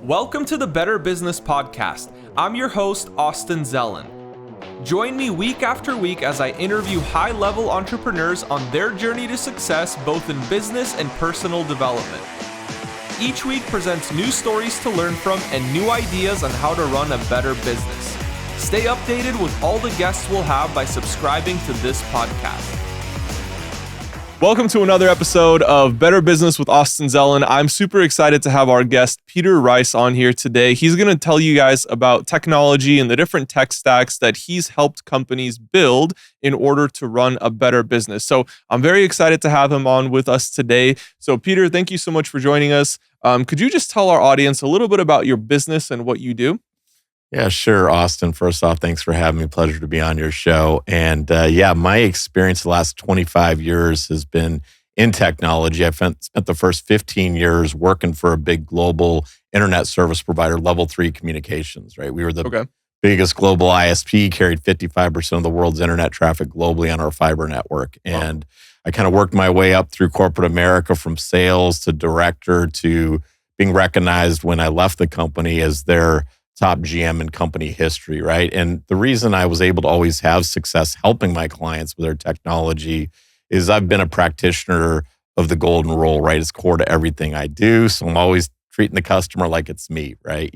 Welcome to the Better Business Podcast. I'm your host, Austin Zelan. Join me week after week as I interview high-level entrepreneurs on their journey to success, both in business and personal development. Each week presents new stories to learn from and new ideas on how to run a better business. Stay updated with all the guests we'll have by subscribing to this podcast. Welcome to another episode of Better Business with Austin Zelan. I'm super excited to have our guest, Peter Reiss, on here today. He's going to tell you guys about technology and the different tech stacks that he's helped companies build in order to run a better business. So I'm very excited to have him on with us today. So Peter, thank you so much for joining us. Could you just tell our audience a little bit about your business and what you do? Yeah, sure, Austin. First off, thanks for having me. Pleasure to be on your show. And my experience the last 25 years has been in technology. I spent the first 15 years working for a big global internet service provider, Level 3 Communications, right? We were the biggest global ISP, carried 55% of the world's internet traffic globally on our fiber network. And I kind of worked my way up through corporate America from sales to director to being recognized when I left the company as their top GM in company history, right? And the reason I was able to always have success helping my clients with their technology is I've been a practitioner of the golden rule, right? It's core to everything I do. So I'm always treating the customer like it's me, right?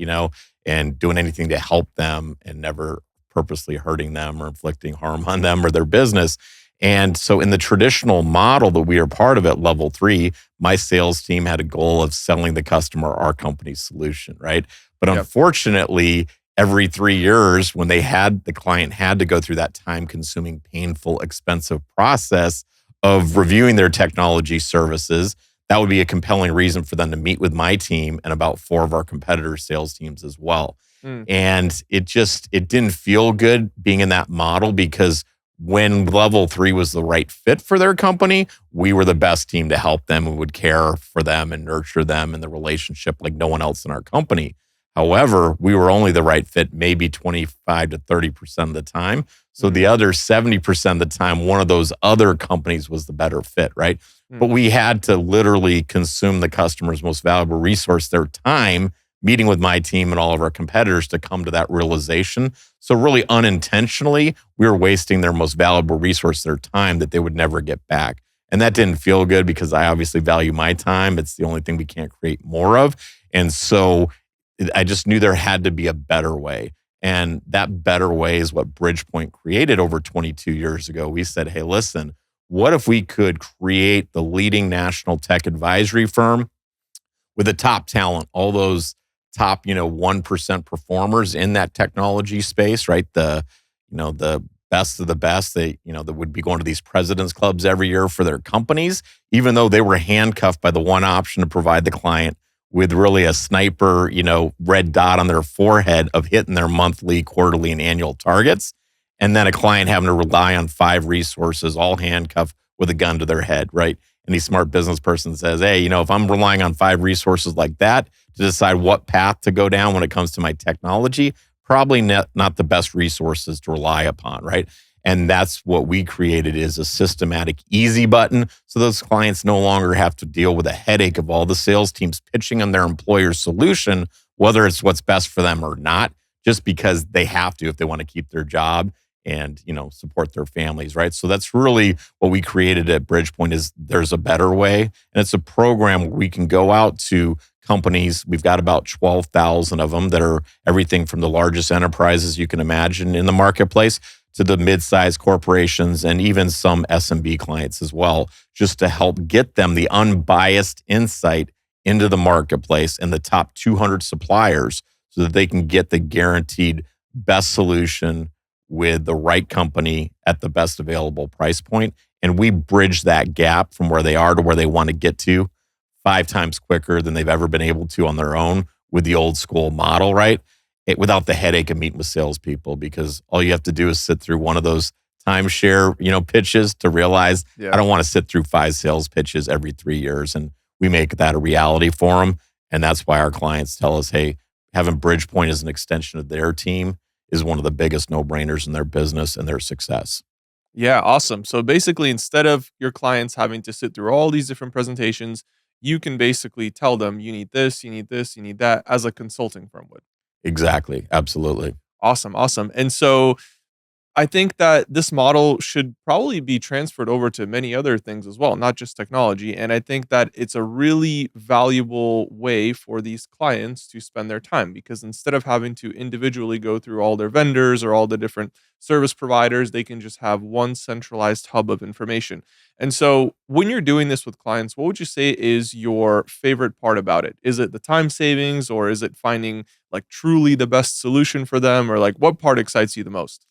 And doing anything to help them and never purposely hurting them or inflicting harm on them or their business. And so in the traditional model that we are part of at Level 3, my sales team had a goal of selling the customer our company's solution, right? But unfortunately, every 3 years, when the client had to go through that time-consuming, painful, expensive process of reviewing their technology services, that would be a compelling reason for them to meet with my team and about 4 of our competitors' sales teams as well. And it didn't feel good being in that model because when Level 3 was the right fit for their company, we were the best team to help them and would care for them and nurture them in the relationship like no one else in our company. However, we were only the right fit maybe 25 to 30% of the time. So the other 70% of the time, one of those other companies was the better fit, right? But we had to literally consume the customer's most valuable resource, their time, meeting with my team and all of our competitors to come to that realization. So really unintentionally, we were wasting their most valuable resource, their time that they would never get back. And that didn't feel good because I obviously value my time. It's the only thing we can't create more of. And so I just knew there had to be a better way. And that better way is what Bridgepointe created over 22 years ago. We said, hey, listen, what if we could create the leading national tech advisory firm with the top talent, all those top, 1% performers in that technology space, right? The best of the best, that would be going to these president's clubs every year for their companies, even though they were handcuffed by the one option to provide the client with really a sniper, red dot on their forehead of hitting their monthly, quarterly, and annual targets. And then a client having to rely on 5 resources, all handcuffed with a gun to their head, right? Any smart business person says, hey, if I'm relying on 5 resources like that to decide what path to go down when it comes to my technology, probably not the best resources to rely upon, right? And that's what we created is a systematic easy button. So those clients no longer have to deal with a headache of all the sales teams pitching on their employer's solution, whether it's what's best for them or not, just because they have to if they want to keep their job and, support their families, right? So that's really what we created at Bridgepointe is there's a better way. And it's a program where we can go out to companies. We've got about 12,000 of them that are everything from the largest enterprises you can imagine in the marketplace to the mid-sized corporations and even some SMB clients as well, just to help get them the unbiased insight into the marketplace and the top 200 suppliers so that they can get the guaranteed best solution with the right company at the best available price point. And we bridge that gap from where they are to where they want to get to 5 times quicker than they've ever been able to on their own with the old school model, right? Without the headache of meeting with salespeople, because all you have to do is sit through one of those timeshare, pitches to realize I don't want to sit through 5 sales pitches every 3 years. And we make that a reality for them. And that's why our clients tell us, hey, having Bridgepointe as an extension of their team is one of the biggest no-brainers in their business and their success. Yeah, awesome. So basically, instead of your clients having to sit through all these different presentations, you can basically tell them you need this, you need this, you need that, as a consulting firm would. Exactly. Absolutely. Awesome, awesome. And so I think that this model should probably be transferred over to many other things as well, not just technology. And I think that it's a really valuable way for these clients to spend their time, because instead of having to individually go through all their vendors or all the different service providers, they can just have one centralized hub of information. And so when you're doing this with clients, what would you say is your favorite part about it? Is it the time savings, or is it finding like truly the best solution for them, or like what part excites you the most?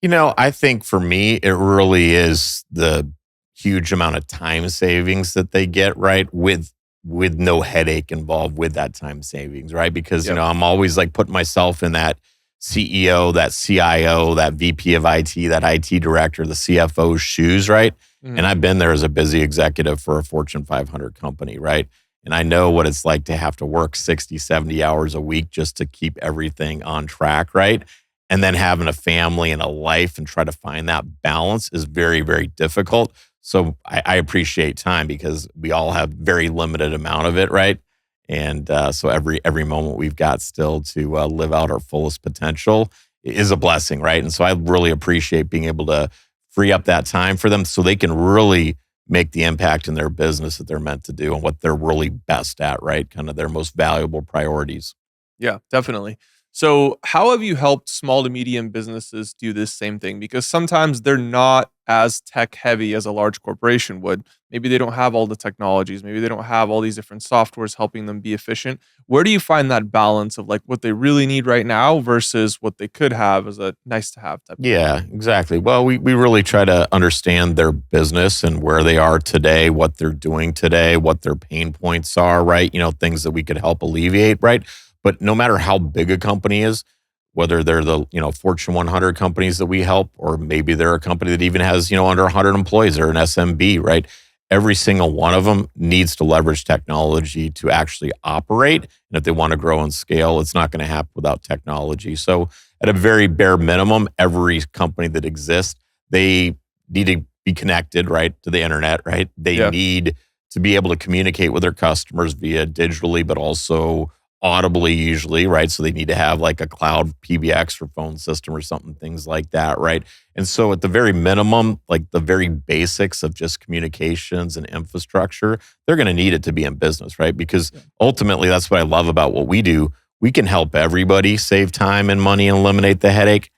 I think for me, it really is the huge amount of time savings that they get, right? With no headache involved with that time savings, right? Because, Yep. I'm always like putting myself in that CEO, that CIO, that VP of IT, that IT director, the CFO's shoes, right? And Mhm. I've been there as a busy executive for a Fortune 500 company, right? And I know what it's like to have to work 60, 70 hours a week just to keep everything on track, right? And then having a family and a life and try to find that balance is very, very difficult. So I appreciate time because we all have very limited amount of it, right? And so every moment we've got still to live out our fullest potential is a blessing, right? And so I really appreciate being able to free up that time for them so they can really make the impact in their business that they're meant to do and what they're really best at, right? Kind of their most valuable priorities. Yeah, definitely. So, how have you helped small to medium businesses do this same thing? Because sometimes they're not as tech heavy as a large corporation would. Maybe they don't have all the technologies. Maybe they don't have all these different softwares helping them be efficient. Where do you find that balance of like what they really need right now versus what they could have as a nice to have type of thing? Yeah, exactly. Well, we really try to understand their business and where they are today, what they're doing today, what their pain points are, right? Things that we could help alleviate, right? But no matter how big a company is, whether they're the, Fortune 100 companies that we help, or maybe they're a company that even has, under 100 employees or an SMB, right? Every single one of them needs to leverage technology to actually operate. And if they want to grow and scale, it's not going to happen without technology. So at a very bare minimum, every company that exists, they need to be connected, right, to the internet, right? They Yeah. need to be able to communicate with their customers via digitally, but also audibly usually, right? So they need to have like a cloud PBX or phone system or something, things like that, right? And so at the very minimum, like the very basics of just communications and infrastructure, they're going to need it to be in business, right? Because Yeah. ultimately that's what I love about what we do. We can help everybody save time and money and eliminate the headache,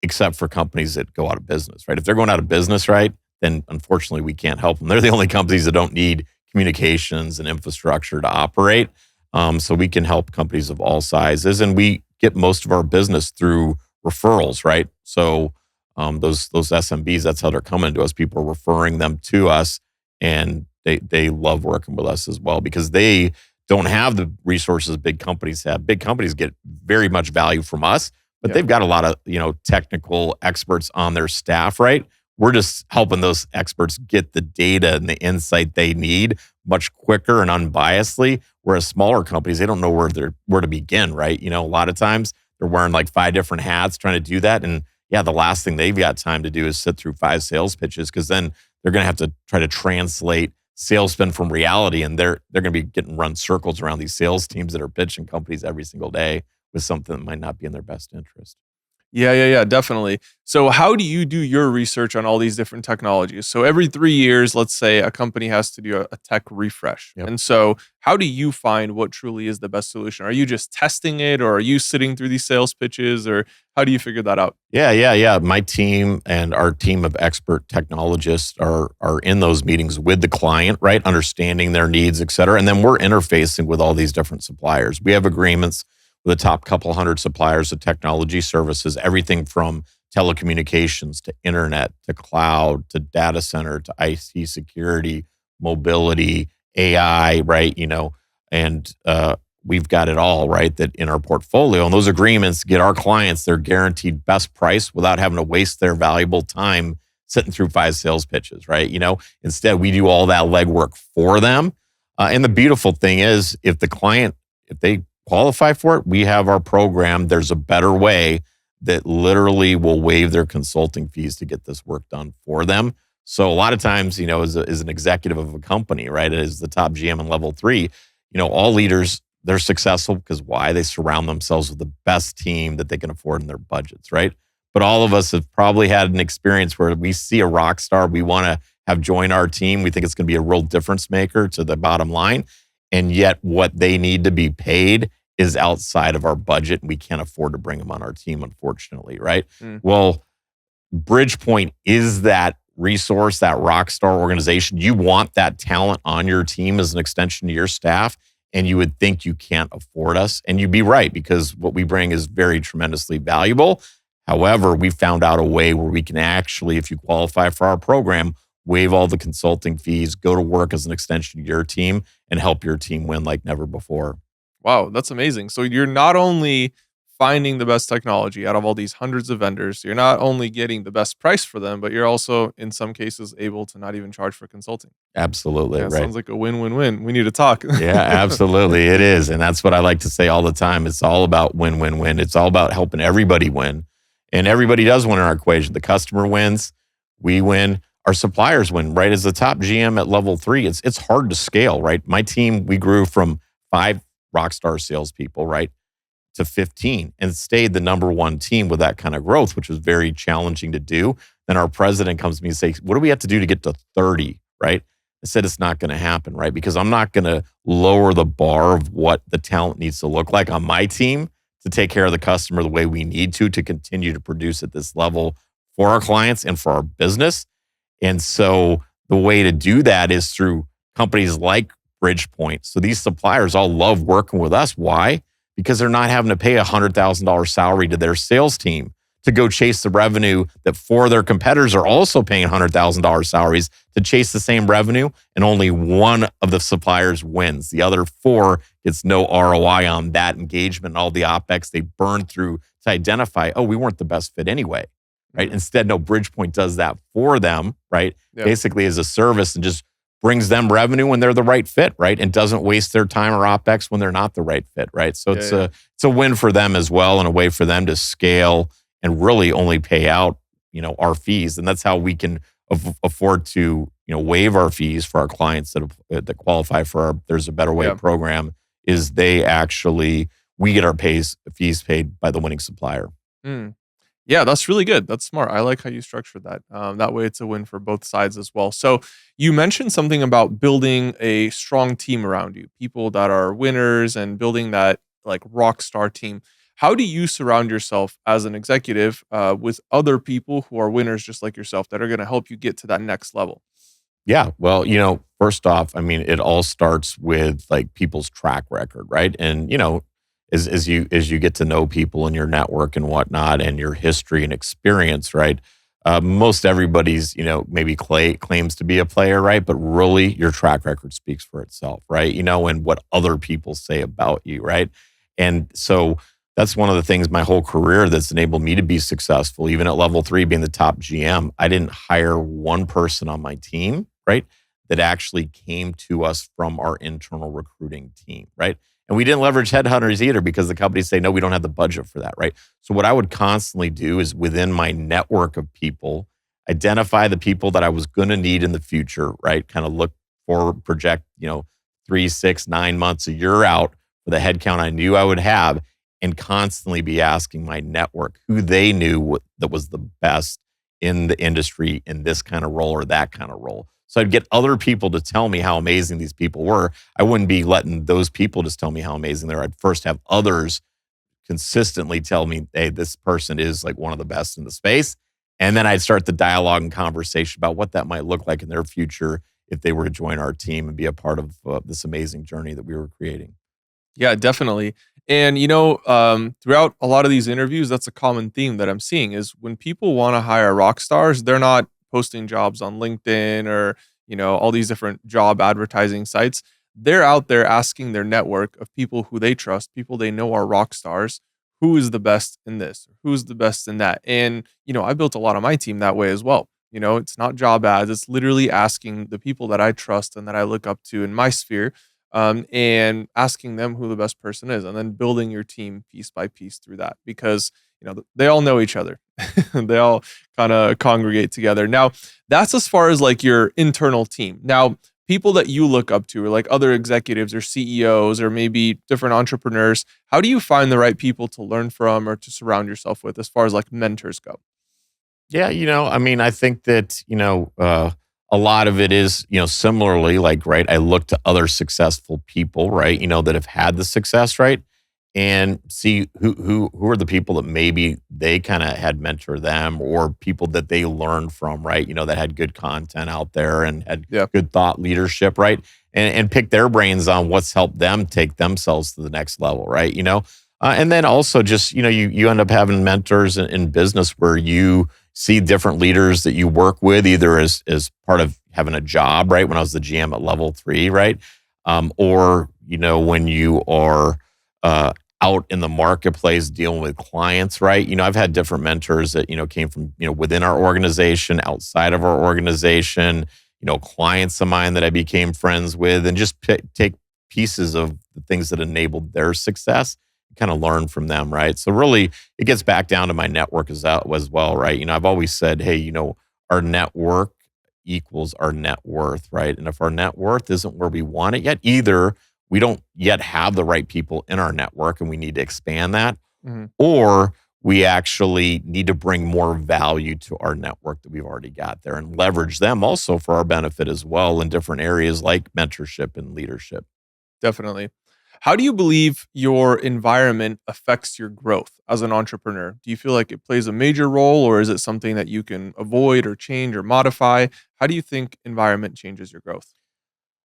except for companies that go out of business, right? If they're going out of business, right, then unfortunately we can't help them. They're the only companies that don't need communications and infrastructure to operate. So we can help companies of all sizes, and we get most of our business through referrals, right? So those SMBs, that's how they're coming to us. People are referring them to us, and they love working with us as well because they don't have the resources big companies have. Big companies get very much value from us, but Yeah. they've got a lot of technical experts on their staff, right? We're just helping those experts get the data and the insight they need much quicker and unbiasedly. Whereas smaller companies, they don't know where to begin, right? A lot of times they're wearing like 5 different hats trying to do that, and yeah, the last thing they've got time to do is sit through 5 sales pitches because then they're going to have to try to translate sales spin from reality, and they're going to be getting run circles around these sales teams that are pitching companies every single day with something that might not be in their best interest. Yeah, yeah, yeah, definitely. So, how do you do your research on all these different technologies? So, every 3 years, let's say a company has to do a tech refresh. Yep. And so, how do you find what truly is the best solution? Are you just testing it, or are you sitting through these sales pitches, or how do you figure that out? Yeah. My team and our team of expert technologists are in those meetings with the client, right? Understanding their needs, et cetera. And then we're interfacing with all these different suppliers. We have agreements with the top couple hundred suppliers of technology services, everything from telecommunications to internet to cloud to data center to IT security, mobility, AI, right? And we've got it all, right? That in our portfolio. And those agreements get our clients their guaranteed best price without having to waste their valuable time sitting through 5 sales pitches, right? Instead, we do all that legwork for them. And the beautiful thing is, if they qualify for it, we have our program. There's a better way that literally will waive their consulting fees to get this work done for them. So a lot of times, as an executive of a company, right, as the top GM in level 3, all leaders, they're successful because why? They surround themselves with the best team that they can afford in their budgets, right? But all of us have probably had an experience where we see a rock star we want to have join our team. We think it's going to be a real difference maker to the bottom line. And yet what they need to be paid is outside of our budget, and we can't afford to bring them on our team, unfortunately, right? Mm. Well, Bridgepointe is that resource, that rock star organization. You want that talent on your team as an extension to your staff, and you would think you can't afford us. And you'd be right, because what we bring is very tremendously valuable. However, we found out a way where we can actually, if you qualify for our program, waive all the consulting fees, go to work as an extension to your team, and help your team win like never before. Wow, that's amazing. So you're not only finding the best technology out of all these hundreds of vendors, you're not only getting the best price for them, but you're also, in some cases, able to not even charge for consulting. Absolutely, Yeah, right. sounds like a win-win-win. We need to talk. Yeah, absolutely. It is. And that's what I like to say all the time. It's all about win, win, win. It's all about helping everybody win. And everybody does win in our equation. The customer wins, we win, our suppliers win, right? As the top GM at level 3, it's hard to scale, right? My team, we grew from 5 rockstar salespeople, right, to 15 and stayed the number 1 team with that kind of growth, which was very challenging to do. Then our president comes to me and says, what do we have to do to get to 30, right? I said, it's not going to happen, right? Because I'm not going to lower the bar of what the talent needs to look like on my team to take care of the customer the way we need to continue to produce at this level for our clients and for our business. And so the way to do that is through companies like Bridgepointe. So these suppliers all love working with us. Why? Because they're not having to pay a $100,000 salary to their sales team to go chase the revenue that 4 of their competitors are also paying $100,000 salaries to chase the same revenue, and only 1 of the suppliers wins. The other 4 gets no ROI on that engagement and all the OpEx they burn through to identify, oh, we weren't the best fit anyway, right? Mhm. Instead, no, Bridgepointe does that for them, right? Yeah. Basically as a service, and just brings them revenue when they're the right fit, right? And doesn't waste their time or OpEx when they're not the right fit, right? So it's a win for them as well, and a way for them to scale and really only pay out, our fees. And that's how we can afford to, waive our fees for our clients that qualify for our There's a Better Way program, is we get our fees paid by the winning supplier. Mm. Yeah, that's really good. That's smart. I like how you structured that. That way it's a win for both sides as well. So you mentioned something about building a strong team around you, people that are winners, and building that like rock star team. How do you surround yourself as an executive with other people who are winners just like yourself that are going to help you get to that next level? Yeah. Well, first off, I mean, it all starts with like people's track record, right? And, as you get to know people in your network and whatnot, and your history and experience, right? Most everybody's, maybe claims to be a player, right? But really, your track record speaks for itself, right? And what other people say about you, right? And so that's one of the things my whole career that's enabled me to be successful, even at level 3, being the top GM. I didn't hire one person on my team, right, that actually came to us from our internal recruiting team, right? And we didn't leverage headhunters either, because the companies say, no, we don't have the budget for that, right? So what I would constantly do is, within my network of people, identify the people that I was going to need in the future, right? Kind of look forward, project, 3, 6, 9 months, a year out for the headcount I knew I would have, and constantly be asking my network who they knew that was the best in the industry in this kind of role or that kind of role. So I'd get other people to tell me how amazing these people were. I wouldn't be letting those people just tell me how amazing they are. I'd first have others consistently tell me, hey, this person is like one of the best in the space. And then I'd start the dialogue and conversation about what that might look like in their future if they were to join our team and be a part of this amazing journey that we were creating. Yeah, definitely. And throughout a lot of these interviews, that's a common theme that I'm seeing is when people want to hire rock stars, they're not posting jobs on LinkedIn or all these different job advertising sites. They're out there asking their network of people who they trust, people they know are rock stars, who is the best in this, who's the best in that. And I built a lot of my team that way as well. It's not job ads; it's literally asking the people that I trust and that I look up to in my sphere. and asking them who the best person is, and then building your team piece by piece through that, because they all know each other. They all kind of congregate together. Now, that's as far as like your internal team. Now, people that you look up to, or like other executives or CEOs or maybe different entrepreneurs, how do you find the right people to learn from or to surround yourself with as far as like mentors go? Yeah, I mean, I think that, a lot of it is, similarly, like, right, I look to other successful people, right, that have had the success, right, and see who are the people that maybe they kind of had mentor them, or people that they learned from, right, that had good content out there and had Yeah. good thought leadership, right, and pick their brains on what's helped them take themselves to the next level, right, and then also just, you end up having mentors in business where you see different leaders that you work with, either as part of having a job, right? When I was the GM at level 3, right? Or, when you are out in the marketplace dealing with clients, right? I've had different mentors that, came from, within our organization, outside of our organization, clients of mine that I became friends with, and just take pieces of the things that enabled their success, kind of learn from them, right? So really, it gets back down to my network as well, right? I've always said, hey, our network equals our net worth, right? And if our net worth isn't where we want it yet, either we don't yet have the right people in our network and we need to expand that, Mhm. or we actually need to bring more value to our network that we've already got there and leverage them also for our benefit as well in different areas like mentorship and leadership. Definitely. How do you believe your environment affects your growth as an entrepreneur? Do you feel like it plays a major role, or is it something that you can avoid or change or modify? How do you think environment changes your growth?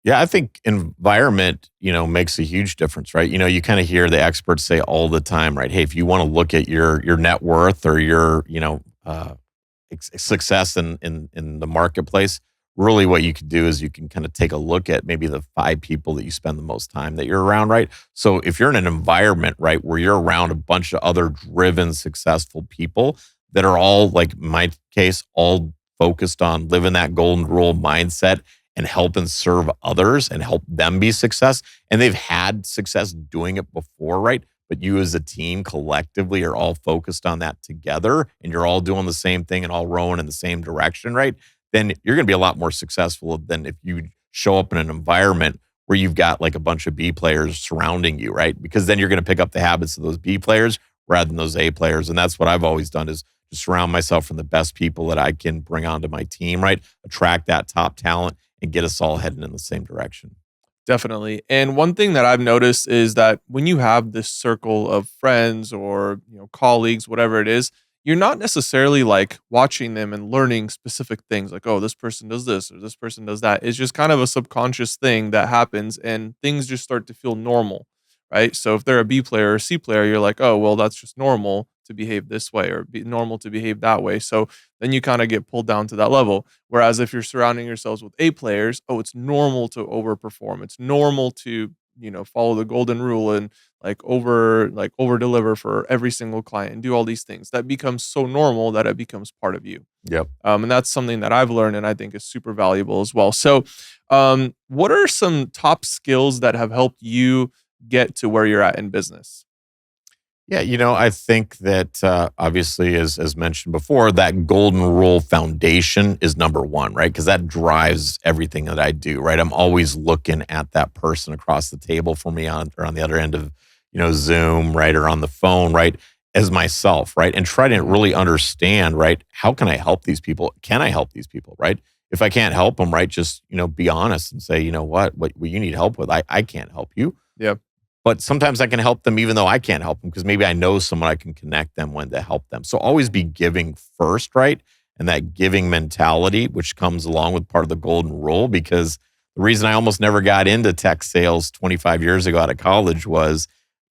Yeah, I think environment, makes a huge difference, right? You kind of hear the experts say all the time, right? Hey, if you want to look at your net worth or your, success in the marketplace, really what you could do is you can kind of take a look at maybe the 5 people that you spend the most time that you're around, right? So if you're in an environment, right, where you're around a bunch of other driven, successful people that are all, like in my case, all focused on living that golden rule mindset and help and serve others and help them be success. And they've had success doing it before, right? But you as a team collectively are all focused on that together and you're all doing the same thing and all rowing in the same direction, right? Then you're going to be a lot more successful than if you show up in an environment where you've got like a bunch of B players surrounding you, right? Because then you're going to pick up the habits of those B players rather than those A players. And that's what I've always done is just surround myself from the best people that I can bring onto my team, right? Attract that top talent and get us all heading in the same direction. Definitely. And one thing that I've noticed is that when you have this circle of friends or, colleagues, whatever it is, you're not necessarily like watching them and learning specific things like, oh, this person does this or this person does that. It's just kind of a subconscious thing that happens and things just start to feel normal, right? So if they're a B player or a C player, you're like, oh, well, that's just normal to behave this way or be normal to behave that way. So then you kind of get pulled down to that level. Whereas if you're surrounding yourselves with A players, oh, it's normal to overperform. It's normal to, follow the golden rule and over deliver for every single client and do all these things. That becomes so normal that it becomes part of you. Yep. And that's something that I've learned and I think is super valuable as well. So, what are some top skills that have helped you get to where you're at in business? Yeah, I think that obviously, as mentioned before, that golden rule foundation is number one, right? Because that drives everything that I do, right? I'm always looking at that person across the table for me or on the other end of, Zoom, right, or on the phone, right, as myself, right, and try to really understand, right, how can I help these people? Can I help these people, right? If I can't help them, right, just be honest and say, what you need help with, I can't help you. Yeah. But sometimes I can help them even though I can't help them because maybe I know someone I can connect them when to help them. So always be giving first, right? And that giving mentality, which comes along with part of the golden rule, because the reason I almost never got into tech sales 25 years ago out of college was,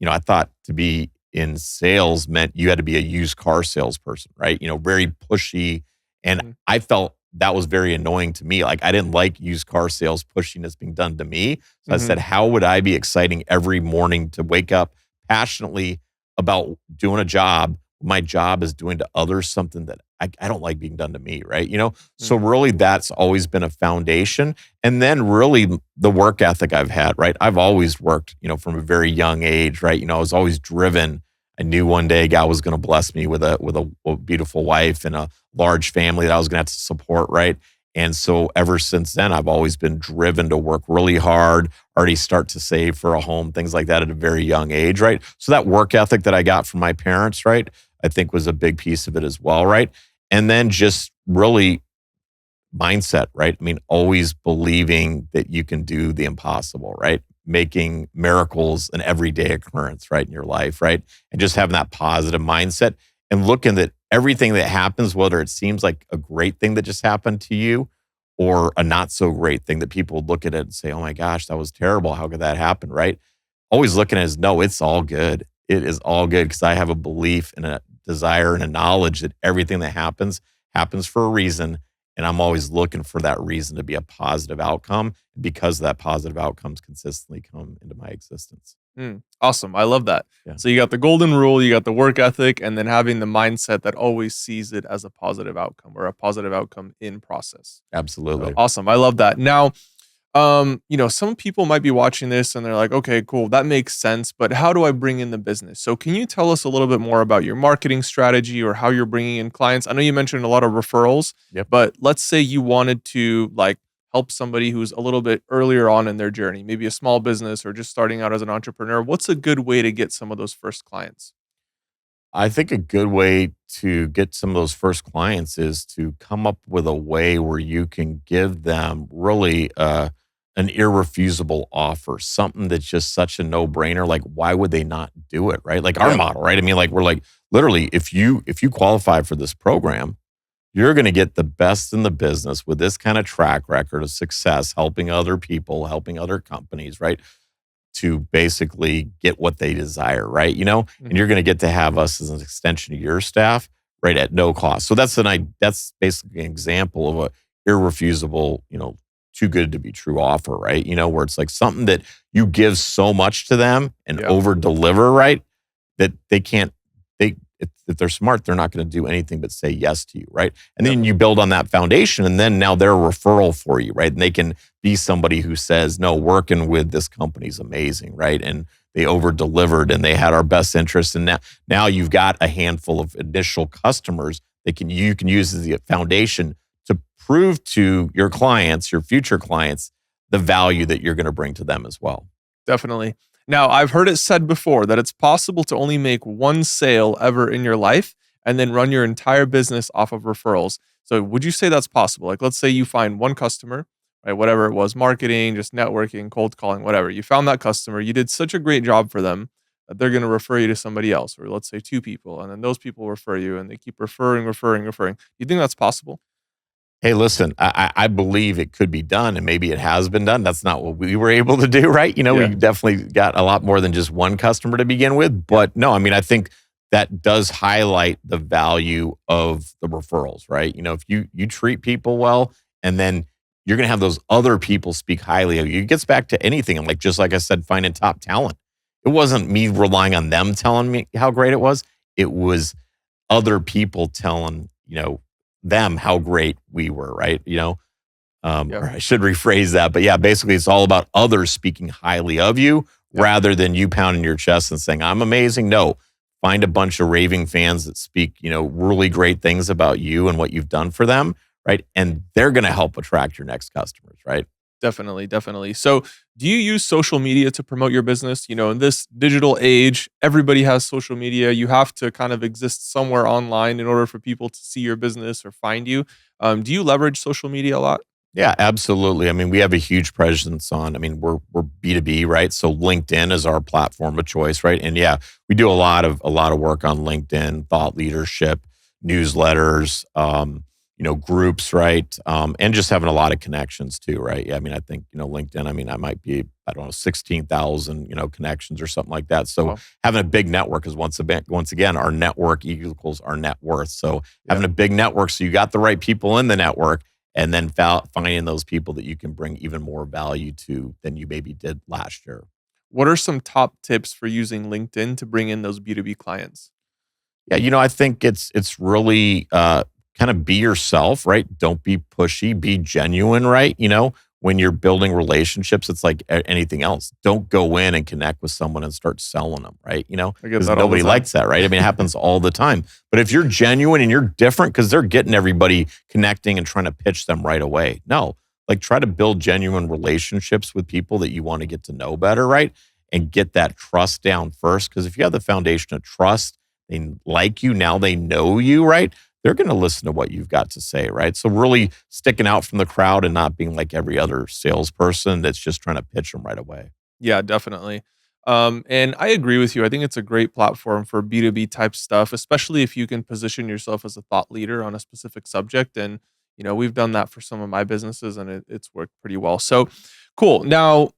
I thought to be in sales meant you had to be a used car salesperson, right? Very pushy. And Mhm. I felt that was very annoying to me. Like I didn't like used car sales pushing that's being done to me. So I Mhm. said, how would I be exciting every morning to wake up passionately about doing a job? My job is doing to others something that I don't like being done to me, right? So really that's always been a foundation. And then really the work ethic I've had, right? I've always worked, from a very young age, right? I was always driven. I knew one day God was going to bless me with a beautiful wife and a large family that I was going to have to support, right? And so ever since then, I've always been driven to work really hard, already start to save for a home, things like that at a very young age, right? So that work ethic that I got from my parents, right, I think was a big piece of it as well, right? And then just really mindset, right? I mean, always believing that you can do the impossible, right? Making miracles an everyday occurrence, right, in your life, right? And just having that positive mindset and looking at everything that happens, whether it seems like a great thing that just happened to you or a not so great thing that people would look at it and say, oh my gosh, that was terrible. How could that happen, right? Always looking at it as, no, it's all good. It is all good because I have a belief and a desire and a knowledge that everything that happens for a reason. And I'm always looking for that reason to be a positive outcome. Because that positive outcomes consistently come into my existence. Awesome. I love that. Yeah. So you got the golden rule, you got the work ethic, and then having the mindset that always sees it as a positive outcome or a positive outcome in process. Absolutely. So, awesome. I love that. Now, some people might be watching this and they're like, okay, cool, that makes sense, but how do I bring in the business? So can you tell us a little bit more about your marketing strategy or how you're bringing in clients? I know you mentioned a lot of referrals, but let's say you wanted to help somebody who's a little bit earlier on in their journey, maybe a small business or just starting out as an entrepreneur. What's a good way to get some of those first clients? I think a good way to get some of those first clients is to come up with a way where you can give them really an irrefusable offer, something that's just such a no-brainer. Like, why would they not do it, right? Like our model, right? I mean, like we're like, literally, if you qualify for this program, you're going to get the best in the business with this kind of track record of success, helping other people, helping other companies, right? To basically get what they desire, right? And you're going to get to have us as an extension of your staff, right, at no cost. So that's basically an example of a irrefusable, too good to be true offer, right? Where it's like something that you give so much to them and over deliver, right? That they can't, if they're smart, they're not going to do anything but say yes to you, right? And then you build on that foundation, and then now they're a referral for you, right? And they can be somebody who says, no, working with this company's amazing, right? And they over delivered and they had our best interest. And now you've got a handful of initial customers that you can use as the foundation to prove to your clients, your future clients, the value that you're going to bring to them as well. Definitely. Now, I've heard it said before that it's possible to only make one sale ever in your life and then run your entire business off of referrals. So would you say that's possible? Like, let's say you find one customer, right? Whatever it was, marketing, just networking, cold calling, whatever. You found that customer. You did such a great job for them that they're going to refer you to somebody else, or let's say two people, and then those people refer you and they keep referring. Do you think that's possible? Hey, listen, I believe it could be done, and maybe it has been done. That's not what we were able to do, right? We definitely got a lot more than just one customer to begin with. But no, I mean, I think that does highlight the value of the referrals, right? If you treat people well, and then you're going to have those other people speak highly of you. It gets back to anything. And just like I said, finding top talent. It wasn't me relying on them telling me how great it was. It was other people telling, them how great we were, right? Or I should rephrase that, but yeah, basically it's all about others speaking highly of you rather than you pounding your chest and saying, I'm amazing. No, find a bunch of raving fans that speak, really great things about you and what you've done for them, right? And they're going to help attract your next customers, right? Definitely. So do you use social media to promote your business? In this digital age, everybody has social media. You have to kind of exist somewhere online in order for people to see your business or find you. Do you leverage social media a lot? Yeah, absolutely. I mean, we have a huge presence on, we're B2B, right? So LinkedIn is our platform of choice, right? And yeah, we do a lot of work on LinkedIn, thought leadership, newsletters, groups, right? And just having a lot of connections too, right? Yeah, I think, LinkedIn, I might be, 16,000, connections or something like that. So having a big network is once again, our network equals our net worth. So having a big network, so you got the right people in the network, and then finding those people that you can bring even more value to than you maybe did last year. What are some top tips for using LinkedIn to bring in those B2B clients? Yeah, I think it's really kind of be yourself, right? Don't be pushy, be genuine, right? When you're building relationships, it's like anything else. Don't go in and connect with someone and start selling them, right? I get Because that all the nobody time. likes that, right? I mean, it happens all the time. But if you're genuine and you're different, because they're getting everybody connecting and trying to pitch them right away. No, like try to build genuine relationships with people that you want to get to know better, right? And get that trust down first. Because if you have the foundation of trust, they like you, now they know you, right? They're going to listen to what you've got to say, right? So really sticking out from the crowd and not being like every other salesperson that's just trying to pitch them right away. Yeah, definitely. And I agree with you. I think it's a great platform for B2B type stuff, especially if you can position yourself as a thought leader on a specific subject. And, we've done that for some of my businesses and it's worked pretty well. So cool. Now,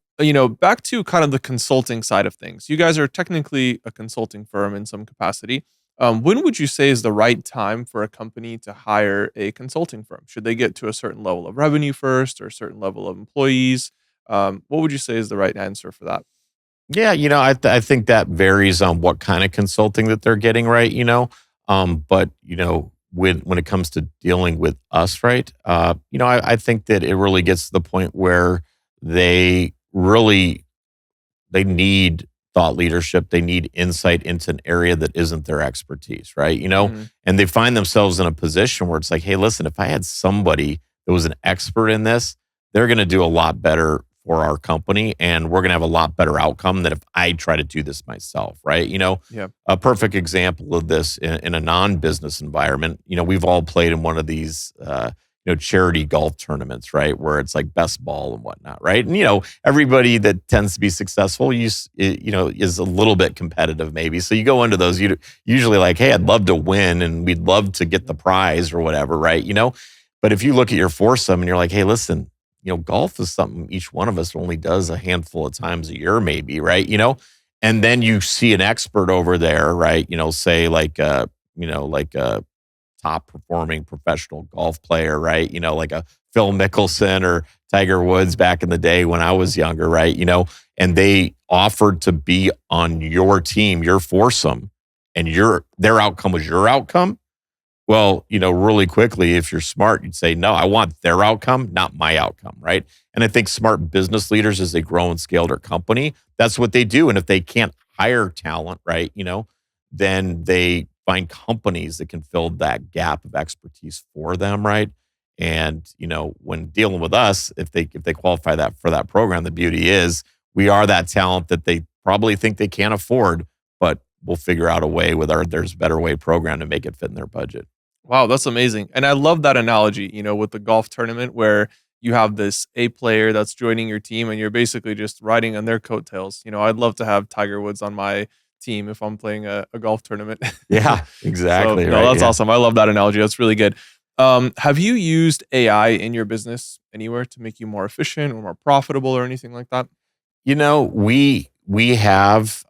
back to kind of the consulting side of things. You guys are technically a consulting firm in some capacity. When would you say is the right time for a company to hire a consulting firm? Should they get to a certain level of revenue first or a certain level of employees? What would you say is the right answer for that? Yeah, I think that varies on what kind of consulting that they're getting, right? But when it comes to dealing with us, right? I think that it really gets to the point where they really they need thought leadership. They need insight into an area that isn't their expertise, right? Mhm. And they find themselves in a position where it's like, hey, listen, if I had somebody that was an expert in this, they're going to do a lot better for our company and we're going to have a lot better outcome than if I try to do this myself, right? Yeah. A perfect example of this in a non-business environment, we've all played in one of these charity golf tournaments, right? Where it's like best ball and whatnot, right? And everybody that tends to be successful, is a little bit competitive, maybe. So you go into those, you usually like, hey, I'd love to win, and we'd love to get the prize or whatever, right? But if you look at your foursome and you're like, hey, listen, golf is something each one of us only does a handful of times a year, maybe, right? And then you see an expert over there, right? Say like a top performing professional golf player, right? Like a Phil Mickelson or Tiger Woods back in the day when I was younger, right? And they offered to be on your team, your foursome, and their outcome was your outcome. Well, really quickly, if you're smart, you'd say, no, I want their outcome, not my outcome, right? And I think smart business leaders, as they grow and scale their company, that's what they do. And if they can't hire talent, right, then they find companies that can fill that gap of expertise for them, right? And when dealing with us, if they qualify that for that program, the beauty is we are that talent that they probably think they can't afford, but we'll figure out a way with our There's a Better Way program to make it fit in their budget. Wow, that's amazing. And I love that analogy, with the golf tournament where you have this A player that's joining your team and you're basically just riding on their coattails. I'd love to have Tiger Woods on my team if I'm playing a golf tournament. Yeah, So, exactly. no, Right. that's Yeah. awesome. I love that analogy. That's really good. Have you used AI in your business anywhere to make you more efficient or more profitable or anything like that? We have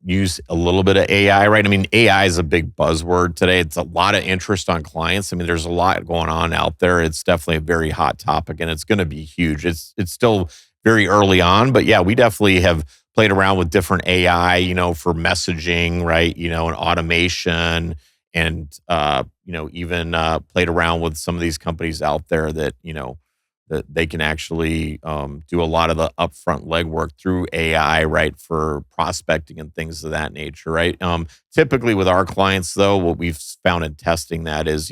used a little bit of AI, right? I mean, AI is a big buzzword today. It's a lot of interest on clients. I mean, there's a lot going on out there. It's definitely a very hot topic, and it's going to be huge. It's still very early on, but yeah, we definitely have played around with different AI, for messaging, right? And automation, and even played around with some of these companies out there that that they can actually do a lot of the upfront legwork through AI, right, for prospecting and things of that nature, right? Typically with our clients, though, what we've found in testing that is,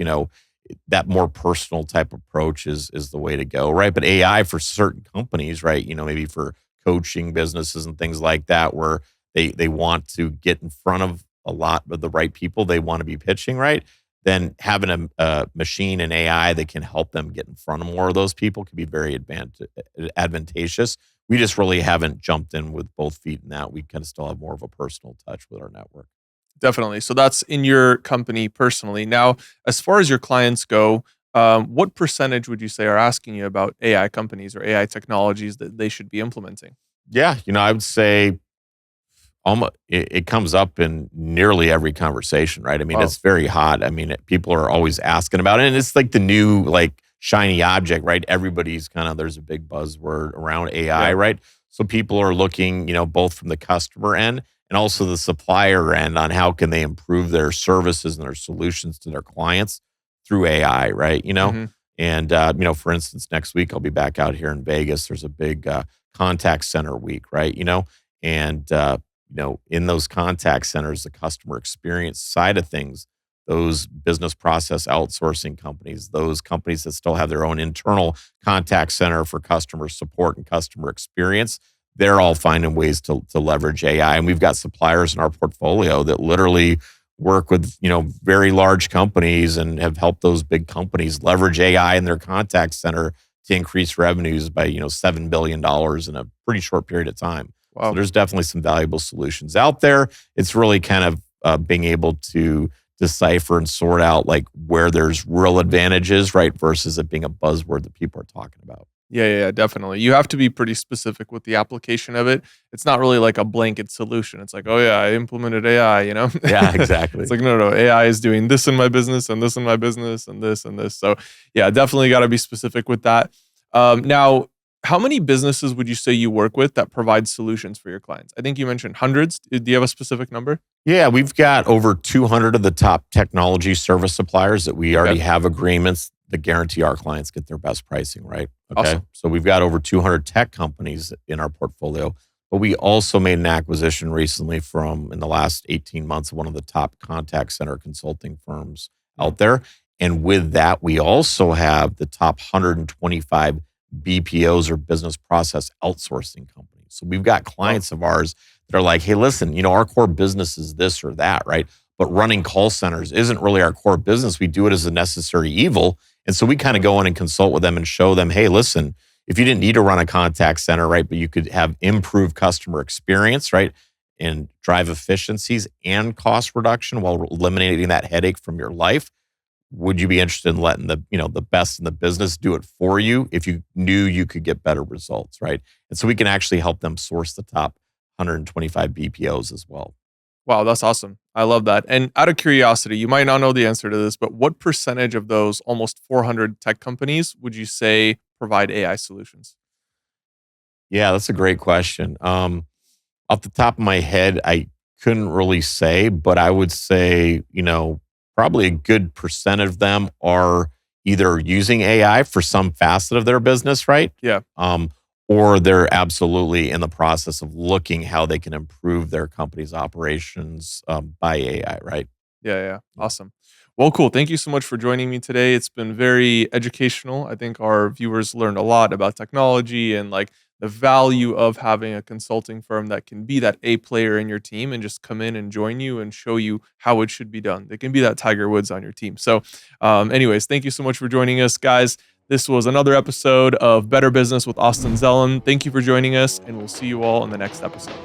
that more personal type approach is the way to go, right? But AI for certain companies, right, maybe for coaching businesses and things like that, where they want to get in front of a lot of the right people they want to be pitching, right? Then having a machine and AI that can help them get in front of more of those people can be very advantageous. We just really haven't jumped in with both feet in that. We kind of still have more of a personal touch with our network. Definitely. So that's in your company personally. Now, as far as your clients go, what percentage would you say are asking you about AI companies or AI technologies that they should be implementing? Yeah, I would say almost it comes up in nearly every conversation, right? I mean, Wow. it's very hot. I mean, people are always asking about it, and it's like the new like shiny object, right? Everybody's there's a big buzzword around AI, Yeah. right? So people are looking, both from the customer end and also the supplier end on how can they improve their services and their solutions to their clients through AI, right? Mm-hmm. And for instance, next week I'll be back out here in Vegas. There's a big contact center week, right? And in those contact centers, the customer experience side of things, those business process outsourcing companies, those companies that still have their own internal contact center for customer support and customer experience, they're all finding ways to leverage AI. And we've got suppliers in our portfolio that literally work with, very large companies and have helped those big companies leverage AI in their contact center to increase revenues by, $7 billion in a pretty short period of time. Wow. So there's definitely some valuable solutions out there. It's really kind of being able to decipher and sort out like where there's real advantages, right, versus it being a buzzword that people are talking about. Yeah, definitely. You have to be pretty specific with the application of it. It's not really like a blanket solution. It's like, oh yeah, I implemented AI, Yeah, exactly. It's like, no, AI is doing this in my business and this in my business and this and this. So yeah, definitely got to be specific with that. Now, how many businesses would you say you work with that provide solutions for your clients? I think you mentioned hundreds. Do you have a specific number? Yeah, we've got over 200 of the top technology service suppliers that we already have agreements that guarantee our clients get their best pricing, right? Okay. Awesome. So we've got over 200 tech companies in our portfolio, but we also made an acquisition recently in the last 18 months of one of the top contact center consulting firms out there. And with that, we also have the top 125 BPOs or business process outsourcing companies. So we've got clients of ours that are like, hey, listen, our core business is this or that, right? But running call centers isn't really our core business. We do it as a necessary evil. And so we kind of go in and consult with them and show them, hey, listen, if you didn't need to run a contact center, right, but you could have improved customer experience, right, and drive efficiencies and cost reduction while eliminating that headache from your life, would you be interested in letting the best in the business do it for you if you knew you could get better results, right? And so we can actually help them source the top 125 BPOs as well. Wow, that's awesome. I love that. And out of curiosity, you might not know the answer to this, but what percentage of those almost 400 tech companies would you say provide AI solutions? Yeah, that's a great question. Off the top of my head, I couldn't really say, but I would say, probably a good percent of them are either using AI for some facet of their business, right? Yeah. Or they're absolutely in the process of looking how they can improve their company's operations by AI, right? Yeah. Awesome. Well, cool. Thank you so much for joining me today. It's been very educational. I think our viewers learned a lot about technology and like the value of having a consulting firm that can be that A player in your team and just come in and join you and show you how it should be done. They can be that Tiger Woods on your team. So anyways, thank you so much for joining us, guys. This was another episode of Better Business with Austin Zelan. Thank you for joining us, and we'll see you all in the next episode.